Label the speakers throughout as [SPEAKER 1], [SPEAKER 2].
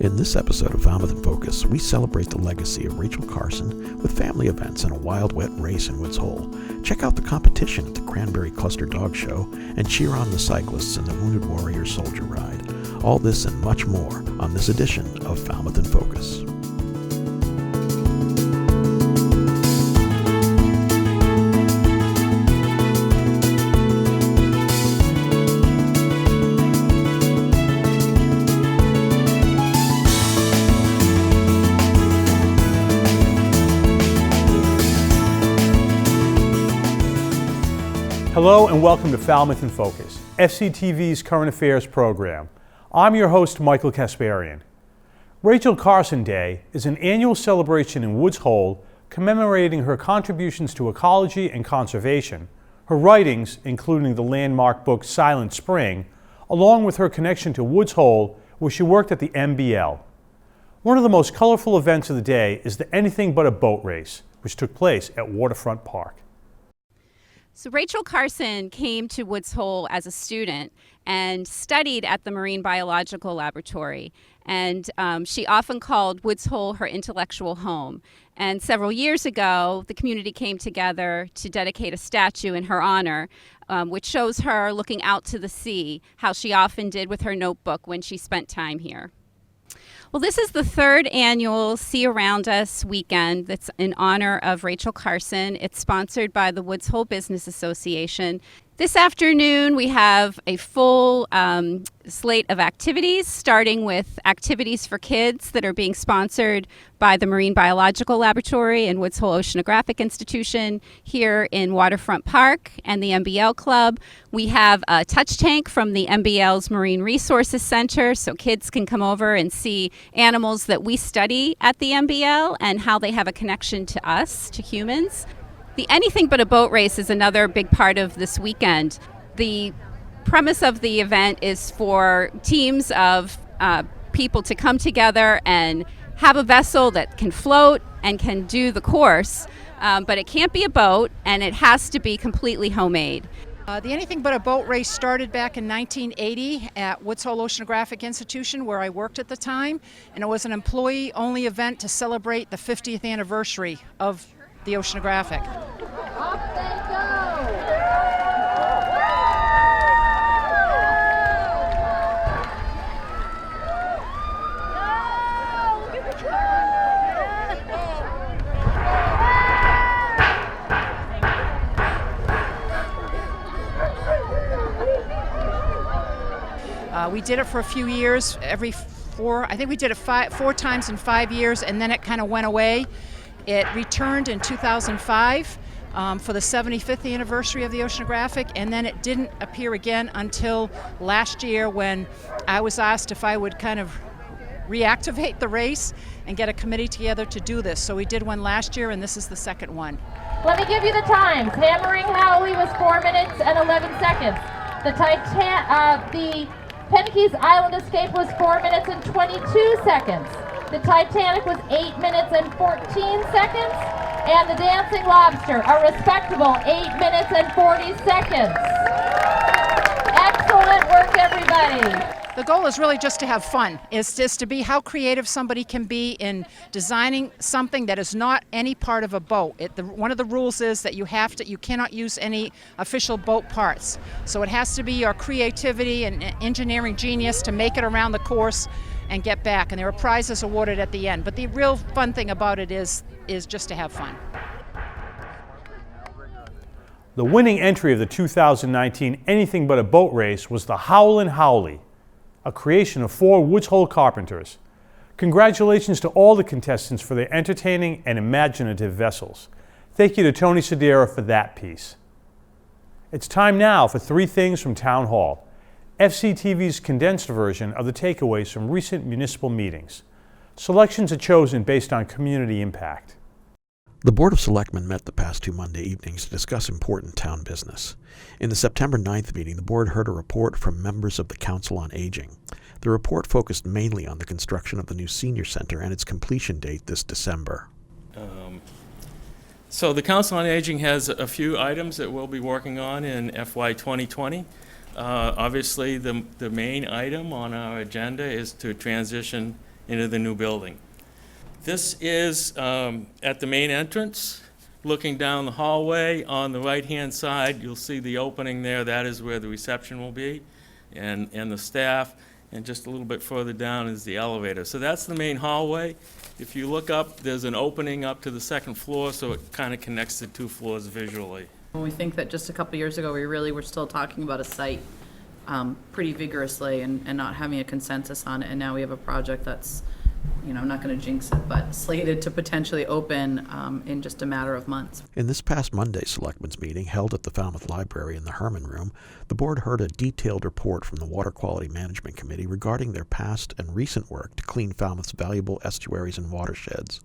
[SPEAKER 1] In this episode of Falmouth in Focus, we celebrate the legacy of Rachel Carson with family events and a wild, wet race in Woods Hole. Check out the competition at the Cranberry Cluster Dog Show and cheer on the cyclists in the Wounded Warrior Soldier Ride. All this and much more on this edition of Falmouth in Focus.
[SPEAKER 2] Hello and welcome to Falmouth in Focus, FCTV's current affairs program. I'm your host, Michael Kasparian. Rachel Carson Day is an annual celebration in Woods Hole commemorating her contributions to ecology and conservation, her writings, including the landmark book Silent Spring, along with her connection to Woods Hole, where she worked at the MBL. One of the most colorful events of the day is the Anything But a Boat Race, which took place at Waterfront Park.
[SPEAKER 3] So Rachel Carson came to Woods Hole as a student and studied at the Marine Biological Laboratory. And she often called Woods Hole her intellectual home. And several years ago, the community came together to dedicate a statue in her honor, which shows her looking out to the sea, how she often did with her notebook when she spent time here. Well, this is the third annual Sea Around Us weekend that's in honor of Rachel Carson. It's sponsored by the Woods Hole Business Association. This afternoon, we have a full slate of activities, starting with activities for kids that are being sponsored by the Marine Biological Laboratory and Woods Hole Oceanographic Institution here in Waterfront Park and the MBL Club. We have a touch tank from the MBL's Marine Resources Center, so kids can come over and see animals that we study at the MBL and how they have a connection to us, to humans. The Anything But a Boat Race is another big part of this weekend. The premise of the event is for teams of people to come together and have a vessel that can float and can do the course, but it can't be a boat and it has to be completely homemade.
[SPEAKER 4] The Anything But a Boat Race started back in 1980 at Woods Hole Oceanographic Institution, where I worked at the time, and it was an employee-only event to celebrate the 50th anniversary of the Oceanographic.
[SPEAKER 5] Off they go!
[SPEAKER 4] We did it for a few years, I think we did it four times in 5 years, and then it kind of went away. It returned in 2005 for the 75th anniversary of the Oceanographic, and then it didn't appear again until last year when I was asked if I would kind of reactivate the race and get a committee together to do this. So we did one last year, and this is the second one.
[SPEAKER 5] Let me give you the times. Hammering Howley was 4 minutes and 11 seconds. The Penkeys Island Escape was 4 minutes and 22 seconds. The Titanic was 8 minutes and 14 seconds. And the Dancing Lobster, a respectable 8 minutes and 40 seconds. Excellent work, everybody.
[SPEAKER 4] The goal is really just to have fun. It's just to be how creative somebody can be in designing something that is not any part of a boat. One of the rules is that you cannot use any official boat parts. So it has to be your creativity and engineering genius to make it around the course and get back. And there are prizes awarded at the end. But the real fun thing about it is just to have fun.
[SPEAKER 2] The winning entry of the 2019 Anything But a Boat Race was the Howlin' Howley, a creation of 4 Woods Hole carpenters. Congratulations to all the contestants for their entertaining and imaginative vessels. Thank you to Tony Sedera for that piece. It's time now for 3 things from Town Hall, FCTV's condensed version of the takeaways from recent municipal meetings. Selections are chosen based on community impact.
[SPEAKER 1] The Board of Selectmen met the past 2 Monday evenings to discuss important town business. In the September 9th meeting, the board heard a report from members of the Council on Aging. The report focused mainly on the construction of the new senior center and its completion date this December.
[SPEAKER 6] So the Council on Aging has a few items that we'll be working on in FY 2020. Obviously, the main item on our agenda is to transition into the new building. This is at the main entrance. Looking down the hallway, on the right-hand side, you'll see the opening there. That is where the reception will be, and the staff. And just a little bit further down is the elevator. So that's the main hallway. If you look up, there's an opening up to the second floor, so it kind of connects the two floors visually.
[SPEAKER 7] We think that just a couple years ago, we really were still talking about a site pretty vigorously and not having a consensus on it. And now we have a project that's, I'm not going to jinx it, but slated to potentially open in just a matter of months.
[SPEAKER 1] In this past Monday's Selectmen's meeting, held at the Falmouth Library in the Herman Room, the board heard a detailed report from the Water Quality Management Committee regarding their past and recent work to clean Falmouth's valuable estuaries and watersheds.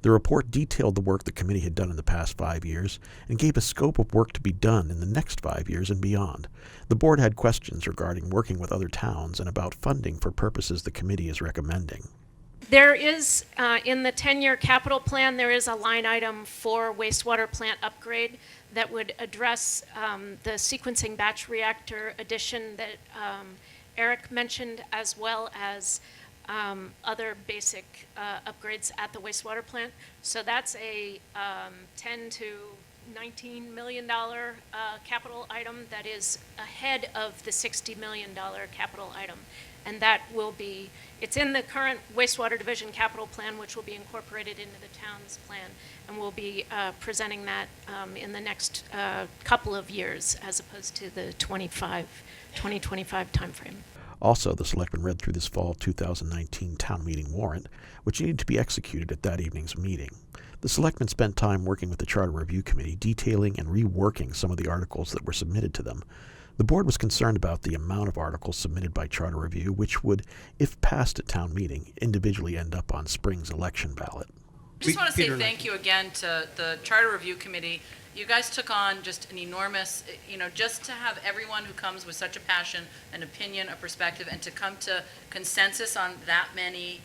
[SPEAKER 1] The report detailed the work the committee had done in the past 5 years and gave a scope of work to be done in the next 5 years and beyond. The board had questions regarding working with other towns and about funding for purposes the committee is recommending.
[SPEAKER 8] There is, in the 10-year capital plan, there is a line item for wastewater plant upgrade that would address the sequencing batch reactor addition that Eric mentioned, as well as other basic upgrades at the wastewater plant. So that's a $10 to $19 million capital item that is ahead of the $60 million capital item. And that will be, it's in the current wastewater division capital plan, which will be incorporated into the town's plan. And we'll be presenting that in the next couple of years, as opposed to the 2025 timeframe.
[SPEAKER 1] Also, the Selectmen read through this fall 2019 town meeting warrant, which needed to be executed at that evening's meeting. The Selectmen spent time working with the Charter Review Committee, detailing and reworking some of the articles that were submitted to them. The board was concerned about the amount of articles submitted by Charter Review, which would, if passed at town meeting, individually end up on spring's election ballot.
[SPEAKER 7] I just want to say thank you again to the Charter Review Committee. You guys took on just an enormous, just to have everyone who comes with such a passion, an opinion, a perspective, and to come to consensus on that many,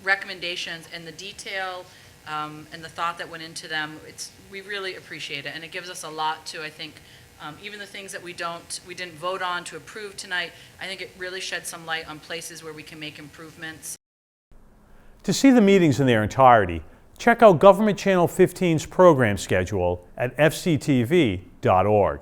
[SPEAKER 7] recommendations and the detail and the thought that went into them. We really appreciate it, and it gives us a lot to, I think, even the things that we didn't vote on to approve tonight. I think it really sheds some light on places where we can make improvements.
[SPEAKER 2] To see the meetings in their entirety, check out Government Channel 15's program schedule at fctv.org.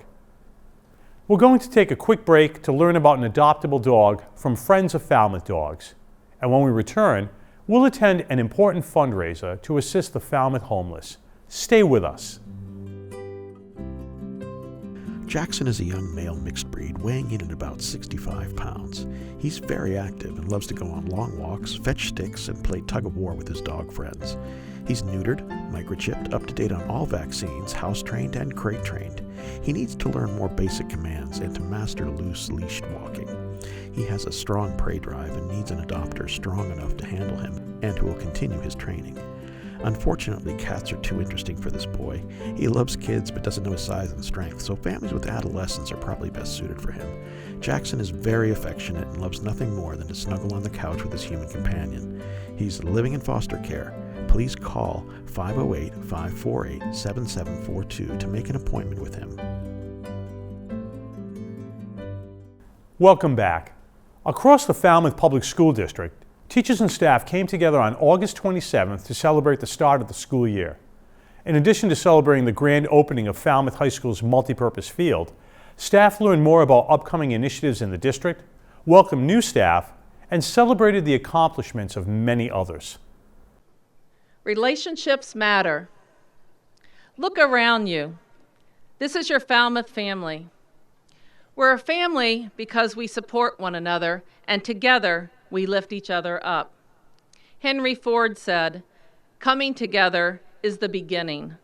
[SPEAKER 2] We're going to take a quick break to learn about an adoptable dog from Friends of Falmouth Dogs. And when we return, we'll attend an important fundraiser to assist the Falmouth homeless. Stay with us.
[SPEAKER 1] Jackson is a young male mixed breed weighing in at about 65 pounds. He's very active and loves to go on long walks, fetch sticks, and play tug-of-war with his dog friends. He's neutered, microchipped, up-to-date on all vaccines, house-trained, and crate-trained. He needs to learn more basic commands and to master loose, leashed walking. He has a strong prey drive and needs an adopter strong enough to handle him and who will continue his training. Unfortunately, cats are too interesting for this boy. He loves kids but doesn't know his size and strength, so families with adolescents are probably best suited for him. Jackson is very affectionate and loves nothing more than to snuggle on the couch with his human companion. He's living in foster care. Please call 508-548-7742 to make an appointment with him.
[SPEAKER 2] Welcome back. Across the Falmouth Public School District, teachers and staff came together on August 27th to celebrate the start of the school year. In addition to celebrating the grand opening of Falmouth High School's multipurpose field, staff learned more about upcoming initiatives in the district, welcomed new staff, and celebrated the accomplishments of many others.
[SPEAKER 9] Relationships matter. Look around you. This is your Falmouth family. We're a family because we support one another, and together we lift each other up. Henry Ford said, "Coming together is the beginning.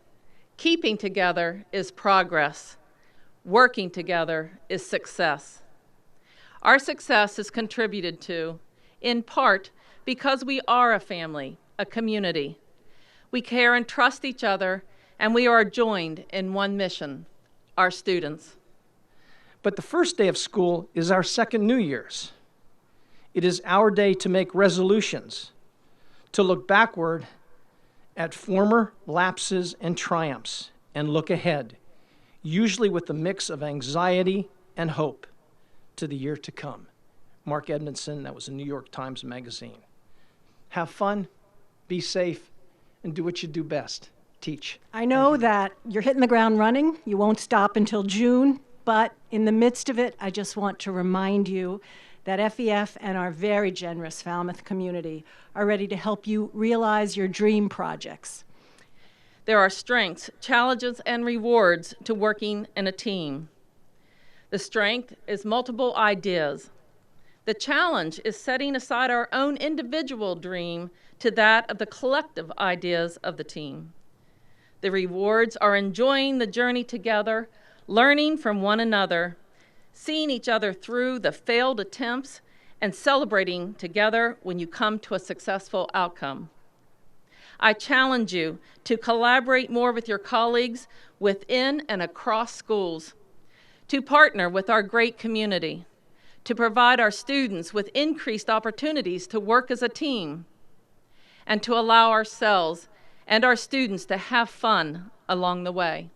[SPEAKER 9] Keeping together is progress. Working together is success." Our success is contributed to, in part, because we are a family, a community. We care and trust each other, and we are joined in one mission, our students.
[SPEAKER 10] But the first day of school is our second New Year's. It is our day to make resolutions, to look backward at former lapses and triumphs, and look ahead, usually with a mix of anxiety and hope, to the year to come. Mark Edmondson. That was a New York Times Magazine. Have fun, be safe, and do what you do best, teach.
[SPEAKER 11] I know that you're hitting the ground running. You won't stop until June, but in the midst of it, I just want to remind you that FEF and our very generous Falmouth community are ready to help you realize your dream projects.
[SPEAKER 9] There are strengths, challenges, and rewards to working in a team. The strength is multiple ideas. The challenge is setting aside our own individual dream to that of the collective ideas of the team. The rewards are enjoying the journey together, learning from one another, seeing each other through the failed attempts, and celebrating together when you come to a successful outcome. I challenge you to collaborate more with your colleagues within and across schools, to partner with our great community, to provide our students with increased opportunities to work as a team, and to allow ourselves and our students to have fun along the way.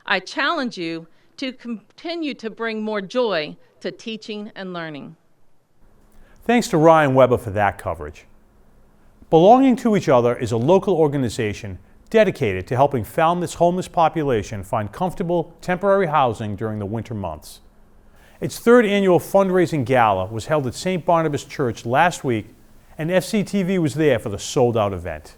[SPEAKER 9] I challenge you to continue to bring more joy to teaching and learning.
[SPEAKER 2] Thanks to Ryan Weber for that coverage. Belonging to Each Other is a local organization dedicated to helping Falmouth's homeless population find comfortable temporary housing during the winter months. Its third annual fundraising gala was held at St. Barnabas Church last week, and FCTV was there for the sold-out event.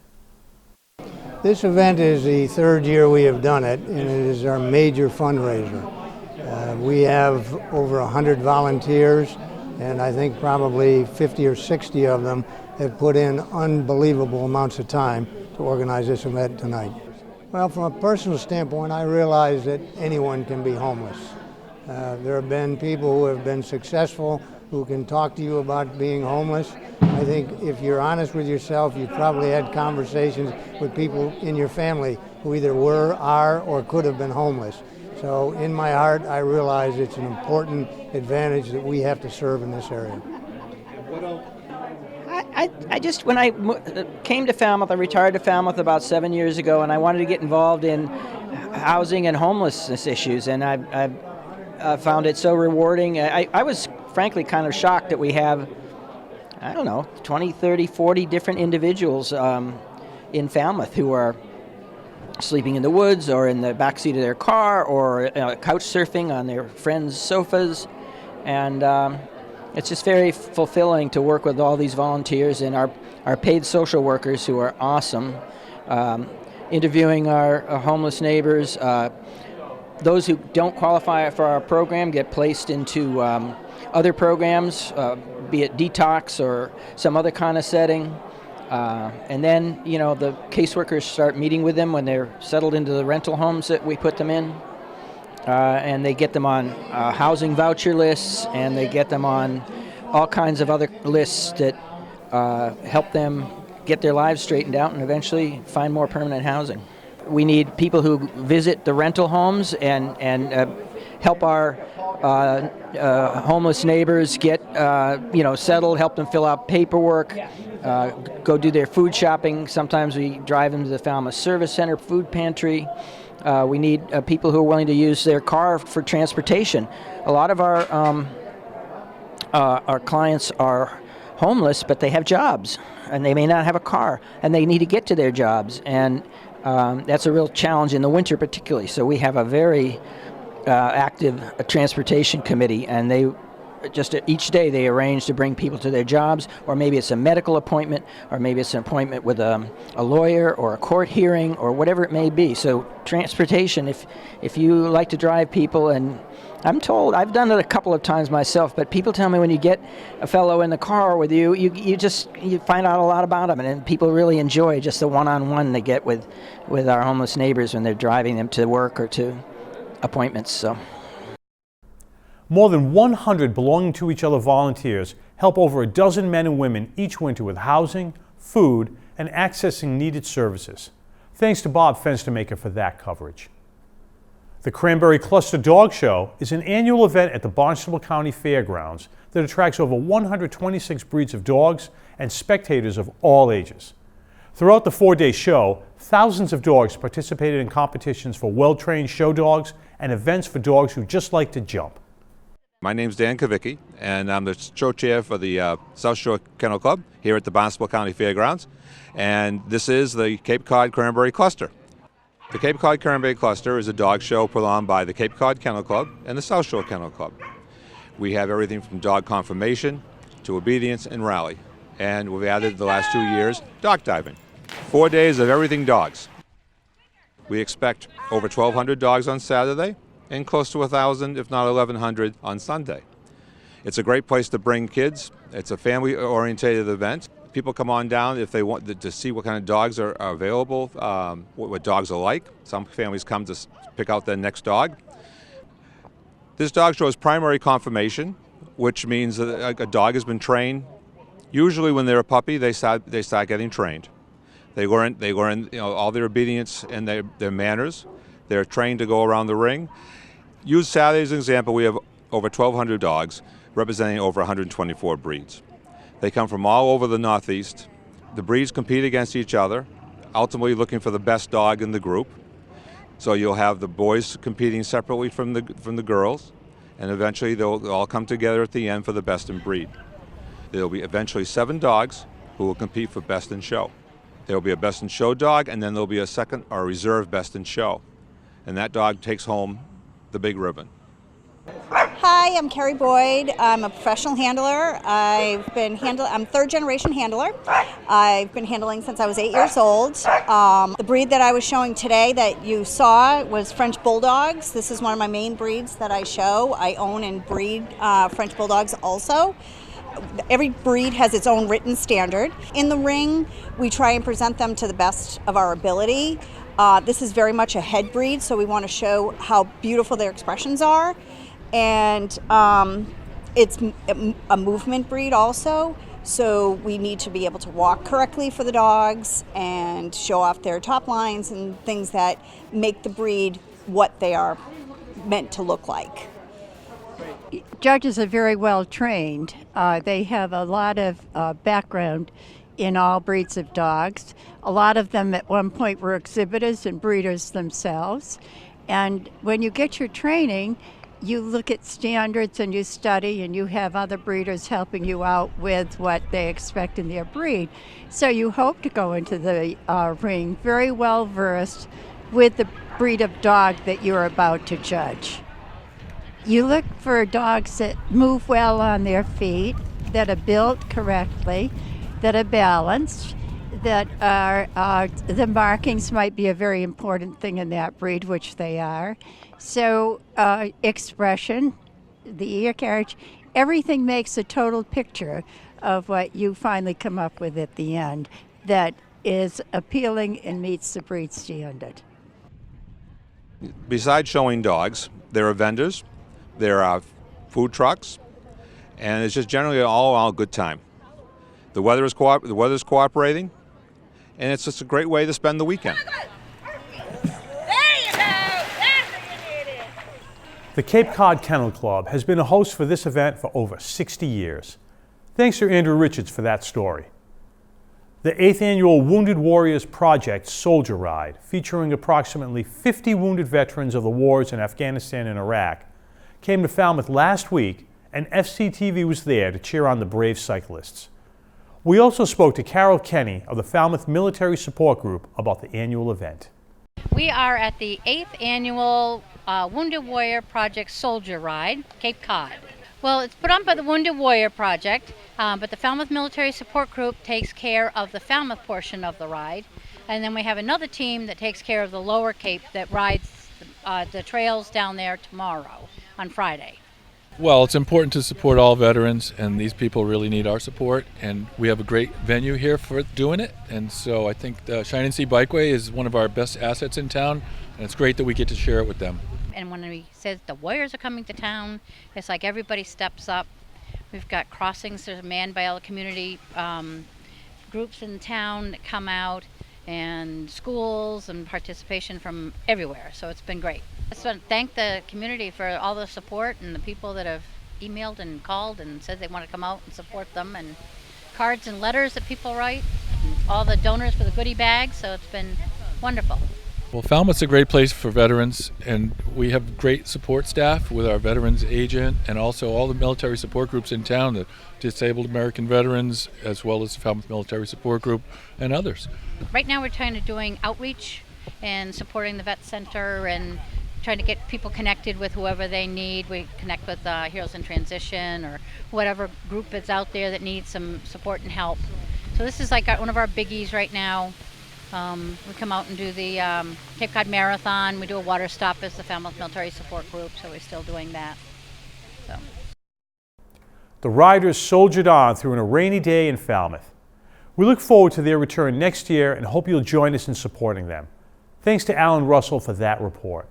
[SPEAKER 12] This event is the third year we have done it, and it is our major fundraiser. We have over 100 volunteers, and I think probably 50 or 60 of them have put in unbelievable amounts of time to organize this event tonight. Well, from a personal standpoint, I realize that anyone can be homeless. There have been people who have been successful who can talk to you about being homeless. I think if you're honest with yourself, you've probably had conversations with people in your family who either were, are, or could have been homeless. So in my heart, I realize it's an important advantage that we have to serve in this area.
[SPEAKER 13] I just, when I came to Falmouth, I retired to Falmouth about 7 years ago, and I wanted to get involved in housing and homelessness issues, and I found it so rewarding. I was frankly kind of shocked that we have, I don't know, 20, 30, 40 different individuals in Falmouth who are sleeping in the woods or in the backseat of their car or couch surfing on their friends' sofas. And it's just very fulfilling to work with all these volunteers and our paid social workers who are awesome, interviewing our homeless neighbors. Those who don't qualify for our program get placed into other programs, be it detox or some other kind of setting. And then, the caseworkers start meeting with them when they're settled into the rental homes that we put them in. And they get them on housing voucher lists, and they get them on all kinds of other lists that help them get their lives straightened out and eventually find more permanent housing. We need people who visit the rental homes and help our homeless neighbors get settled, help them fill out paperwork, go do their food shopping. Sometimes we drive them to the Falmouth Service Center food pantry. We need people who are willing to use their car for transportation. A lot of our clients are homeless, but they have jobs, and they may not have a car, and they need to get to their jobs, and that's a real challenge in the winter particularly. So we have a very active transportation committee, and they just each day they arrange to bring people to their jobs, or maybe it's a medical appointment, or maybe it's an appointment with a lawyer or a court hearing or whatever it may be. So transportation, if you like to drive people, and I'm told, I've done it a couple of times myself, but people tell me when you get a fellow in the car with you, you find out a lot about them, and people really enjoy just the one-on-one they get with our homeless neighbors when they're driving them to work or to appointments. So.
[SPEAKER 2] More than 100 Belonging to Each Other volunteers help over a dozen men and women each winter with housing, food, and accessing needed services. Thanks to Bob Fenstermaker for that coverage. The Cranberry Cluster Dog Show is an annual event at the Barnstable County Fairgrounds that attracts over 126 breeds of dogs and spectators of all ages. Throughout the 4-day show, thousands of dogs participated in competitions for well-trained show dogs and events for dogs who just like to jump.
[SPEAKER 14] My name's Dan Kavicki, and I'm the show chair for the South Shore Kennel Club here at the Barnstable County Fairgrounds, and this is the Cape Cod Cranberry Cluster. The Cape Cod Cranberry Cluster is a dog show put on by the Cape Cod Kennel Club and the South Shore Kennel Club. We have everything from dog conformation to obedience and rally, and we've added the last 2 years dog diving. 4 days of everything dogs. We expect over 1,200 dogs on Saturday, and close to 1,000, if not 1,100, on Sunday. It's a great place to bring kids. It's a family-oriented event. People come on down if they want to see what kind of dogs are available, what dogs are like. Some families come to pick out their next dog. This dog show is primary conformation, which means that a dog has been trained. Usually when they're a puppy, they start getting trained. They learn all their obedience and their manners. They're trained to go around the ring. Use Saturday as an example. We have over 1,200 dogs representing over 124 breeds. They come from all over the Northeast. The breeds compete against each other, ultimately looking for the best dog in the group. So you'll have the boys competing separately from the girls, and eventually they'll all come together at the end for the best in breed. There will be eventually 7 dogs who will compete for best in show. There will be a best in show dog, and then there'll be a second or reserve best in show. And that dog takes home the big ribbon.
[SPEAKER 15] Hi, I'm Carrie Boyd. I'm a professional handler. I'm 3rd generation handler. I've been handling since I was 8 years old. The breed that I was showing today that you saw was French Bulldogs. This is one of my main breeds that I show. I own and breed French Bulldogs also. Every breed has its own written standard. In the ring, we try and present them to the best of our ability. This is very much a head breed, so we want to show how beautiful their expressions are. And it's a movement breed also, so we need to be able to walk correctly for the dogs and show off their top lines and things that make the breed what they are meant to look like.
[SPEAKER 16] Judges are very well trained. They have a lot of background in all breeds of dogs. A lot of them at one point were exhibitors and breeders themselves. And when you get your training, you look at standards and you study, and you have other breeders helping you out with what they expect in their breed. So you hope to go into the ring very well versed with the breed of dog that you're about to judge. You look for dogs that move well on their feet, that are built correctly, that are balanced, that are, the markings might be a very important thing in that breed, which they are. So expression, the ear carriage, everything makes a total picture of what you finally come up with at the end that is appealing and meets the breed standard.
[SPEAKER 14] Besides showing dogs, there are vendors, there are food trucks, and it's just generally an all-around good time. The weather's cooperating, and it's just a great way to spend the weekend.
[SPEAKER 2] The Cape Cod Kennel Club has been a host for this event for over 60 years. Thanks to Andrew Richards for that story. The 8th annual Wounded Warriors Project Soldier Ride, featuring approximately 50 wounded veterans of the wars in Afghanistan and Iraq, came to Falmouth last week, and FCTV was there to cheer on the brave cyclists. We also spoke to Carol Kenny of the Falmouth Military Support Group about the annual event.
[SPEAKER 17] We are at the 8th annual Wounded Warrior Project Soldier Ride, Cape Cod. Well, it's put on by the Wounded Warrior Project, but the Falmouth Military Support Group takes care of the Falmouth portion of the ride. And then we have another team that takes care of the Lower Cape that rides the trails down there tomorrow, on Friday.
[SPEAKER 18] Well, it's important to support all veterans, and these people really need our support, and we have a great venue here for doing it. And so I think the Shine & See Bikeway is one of our best assets in town, and it's great that we get to share it with them.
[SPEAKER 17] And when we say the Warriors are coming to town, it's like everybody steps up. We've got crossings that are manned by all the community groups in town that come out, and schools and participation from everywhere. So it's been great. I just want to thank the community for all the support and the people that have emailed and called and said they want to come out and support them, and cards and letters that people write, and all the donors for the goodie bags. So it's been wonderful.
[SPEAKER 18] Well, Falmouth's a great place for veterans, and we have great support staff with our veterans agent and also all the military support groups in town, the Disabled American Veterans, as well as the Falmouth Military Support Group and others.
[SPEAKER 17] Right now we're kind of doing outreach and supporting the Vet Center and trying to get people connected with whoever they need. We connect with Heroes in Transition or whatever group is out there that needs some support and help. So this is like one of our biggies right now. We come out and do the Cape Cod Marathon. We do a water stop as the Falmouth Military Support Group, so we're still doing that. So.
[SPEAKER 2] The riders soldiered on through a rainy day in Falmouth. We look forward to their return next year and hope you'll join us in supporting them. Thanks to Alan Russell for that report.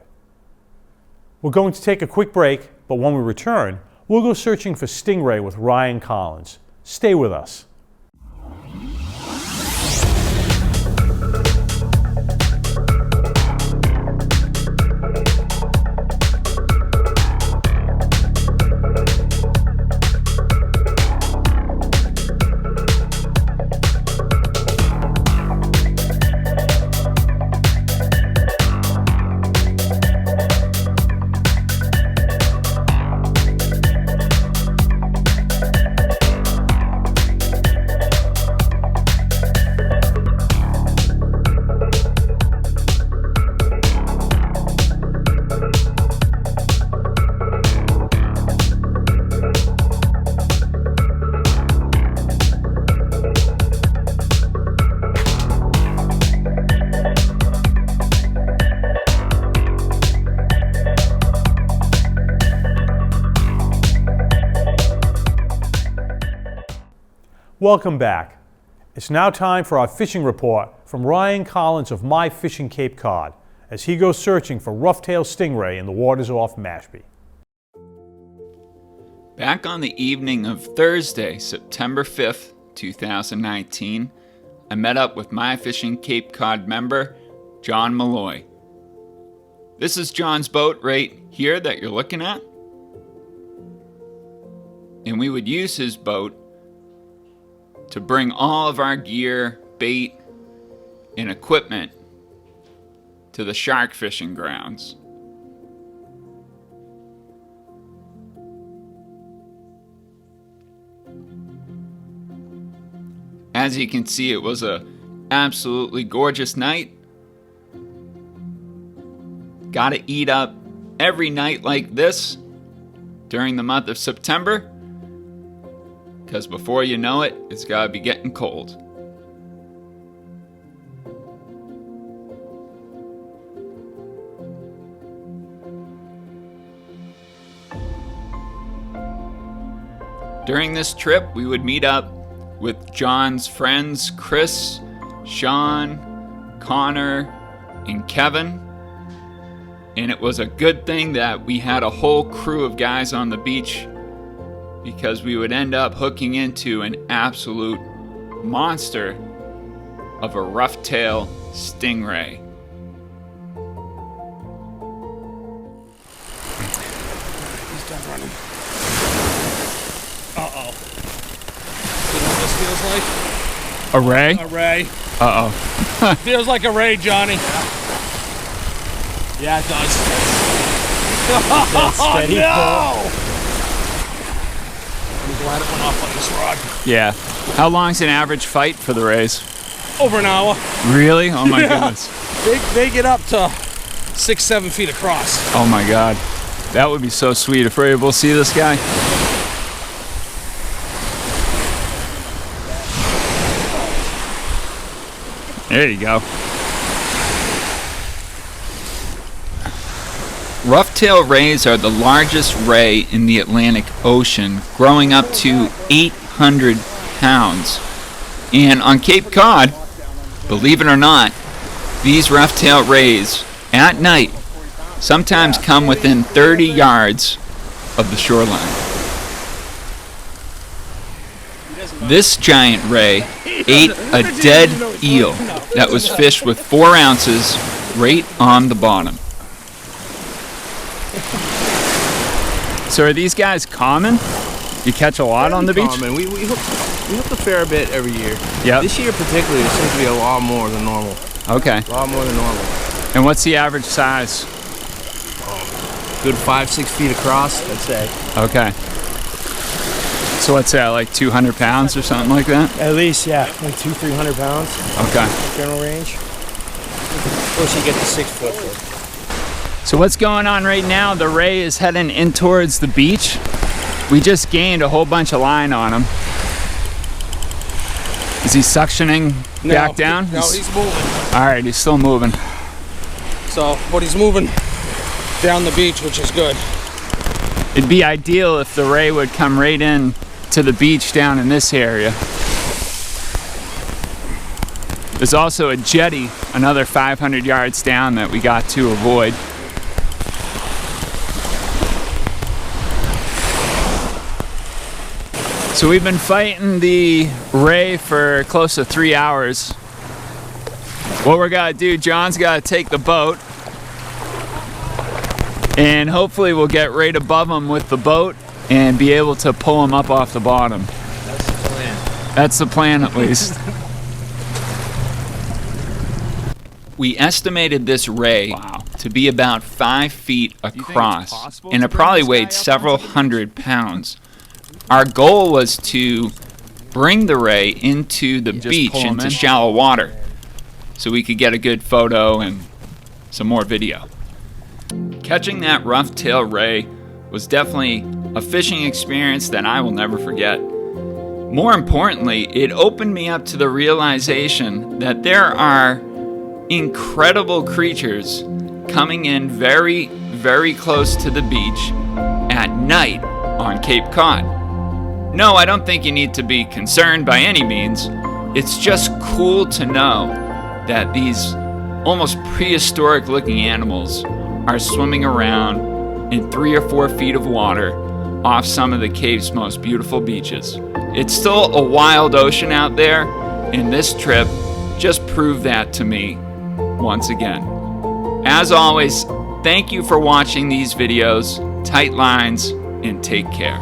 [SPEAKER 2] We're going to take a quick break, but when we return, we'll go searching for Stingray with Ryan Collins. Stay with us. Welcome back. It's now time for our fishing report from Ryan Collins of My Fishing Cape Cod as he goes searching for rough-tailed stingray in the waters off Mashpee.
[SPEAKER 19] Back on the evening of Thursday, September 5th, 2019, I met up with My Fishing Cape Cod member, John Malloy. This is John's boat right here that you're looking at. And we would use his boat to bring all of our gear, bait, and equipment to the shark fishing grounds. As you can see, it was an absolutely gorgeous night. Gotta eat up every night like this during the month of September, because before you know it, it's gotta be getting cold. During this trip, we would meet up with John's friends Chris, Sean, Connor, and Kevin. And it was a good thing that we had a whole crew of guys on the beach, because we would end up hooking into an absolute monster of a rough-tail stingray.
[SPEAKER 20] He's done running. Uh-oh. You know what this feels like?
[SPEAKER 19] A ray?
[SPEAKER 20] A ray.
[SPEAKER 19] Uh-oh.
[SPEAKER 20] Feels like a ray, Johnny. Yeah, it does. Oh, no! I'm glad it went off on this rod.
[SPEAKER 19] Yeah. How long's an average fight for the rays?
[SPEAKER 20] Over an hour.
[SPEAKER 19] Really? Oh my
[SPEAKER 20] Yeah.
[SPEAKER 19] goodness.
[SPEAKER 20] They get up to 6-7 feet across.
[SPEAKER 19] Oh my god. That would be so sweet if we're able to see this guy. There you go. Rough-tail rays are the largest ray in the Atlantic Ocean, growing up to 800 pounds. And on Cape Cod, believe it or not, these rough-tail rays, at night, sometimes come within 30 yards of the shoreline. This giant ray ate a dead eel that was fished with 4 ounces right on the bottom. So are these guys common? You catch a lot on the beach?
[SPEAKER 21] Common. We hook a fair bit every year.
[SPEAKER 19] Yep.
[SPEAKER 21] This year particularly, there seems to be a lot more than normal.
[SPEAKER 19] Okay.
[SPEAKER 21] A lot more than normal.
[SPEAKER 19] And what's the average size?
[SPEAKER 21] Good 5-6 feet across, I'd say.
[SPEAKER 19] Okay. So what's that, like 200 pounds or something like that?
[SPEAKER 21] At least, yeah, like 200-300 pounds.
[SPEAKER 19] Okay.
[SPEAKER 21] General range. Of course, you get the 6 foot.
[SPEAKER 19] So what's going on right now? The ray is heading in towards the beach. We just gained a whole bunch of line on him. Is he suctioning back down?
[SPEAKER 20] No, he's moving.
[SPEAKER 19] All right, he's still moving.
[SPEAKER 20] So, but he's moving down the beach, which is good.
[SPEAKER 19] It'd be ideal if the ray would come right in to the beach down in this area. There's also a jetty another 500 yards down that we got to avoid. So we've been fighting the ray for close to 3 hours. What we're gonna do, John's gotta take the boat, and hopefully we'll get right above him with the boat and be able to pull him up off the bottom.
[SPEAKER 21] That's the plan.
[SPEAKER 19] That's the plan, at least. We estimated this ray to be about 5 feet across, and it probably weighed several hundred pounds. Our goal was to bring the ray into the beach, into shallow water, so we could get a good photo and some more video. Catching that rough-tail ray was definitely a fishing experience that I will never forget. More importantly, it opened me up to the realization that there are incredible creatures coming in very, very close to the beach at night on Cape Cod. No, I don't think you need to be concerned by any means. It's just cool to know that these almost prehistoric looking animals are swimming around in 3 or 4 feet of water off some of the Cape's most beautiful beaches. It's still a wild ocean out there, and this trip just proved that to me once again. As always, thank you for watching these videos. Tight lines and take care.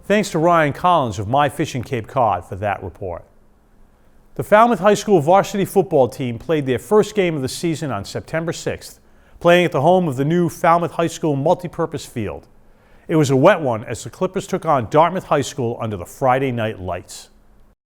[SPEAKER 2] Thanks to Ryan Collins of My Fishing Cape Cod for that report. The Falmouth High School varsity football team played their first game of the season on September 6th, playing at the home of the new Falmouth High School multipurpose field. It was a wet one as the Clippers took on Dartmouth High School under the Friday night lights.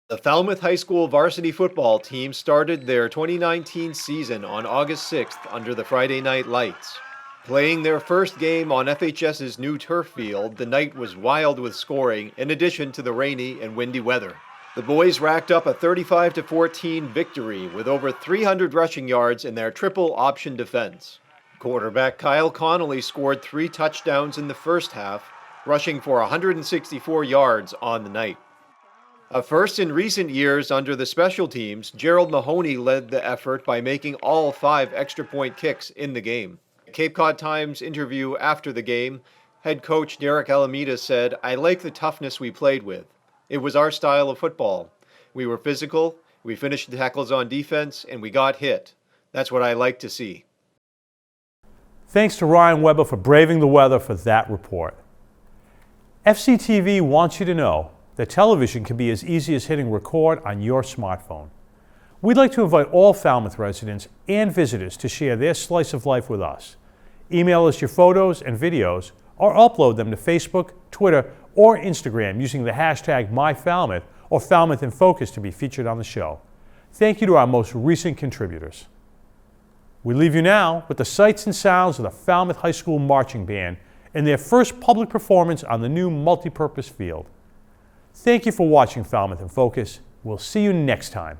[SPEAKER 3] The Falmouth High School varsity football team started their 2019 season on August 6th under the Friday night lights. Playing their first game on FHS's new turf field, the night was wild with scoring in addition to the rainy and windy weather. The boys racked up a 35-14 victory with over 300 rushing yards in their triple option defense. Quarterback Kyle Connolly scored 3 touchdowns in the first half, rushing for 164 yards on the night. A first in recent years under the special teams, Gerald Mahoney led the effort by making all 5 extra point kicks in the game. Cape Cod Times interview after the game, head coach Derek Alameda said, "I like the toughness we played with. It was our style of football. We were physical, we finished the tackles on defense, and we got hit. That's what I like to see."
[SPEAKER 2] Thanks to Ryan Weber for braving the weather for that report. FCTV wants you to know that television can be as easy as hitting record on your smartphone. We'd like to invite all Falmouth residents and visitors to share their slice of life with us. Email us your photos and videos or upload them to Facebook, Twitter, or Instagram using the hashtag MyFalmouth or Falmouth in Focus to be featured on the show. Thank you to our most recent contributors. We leave you now with the sights and sounds of the Falmouth High School Marching Band in their first public performance on the new multipurpose field. Thank you for watching Falmouth in Focus. We'll see you next time.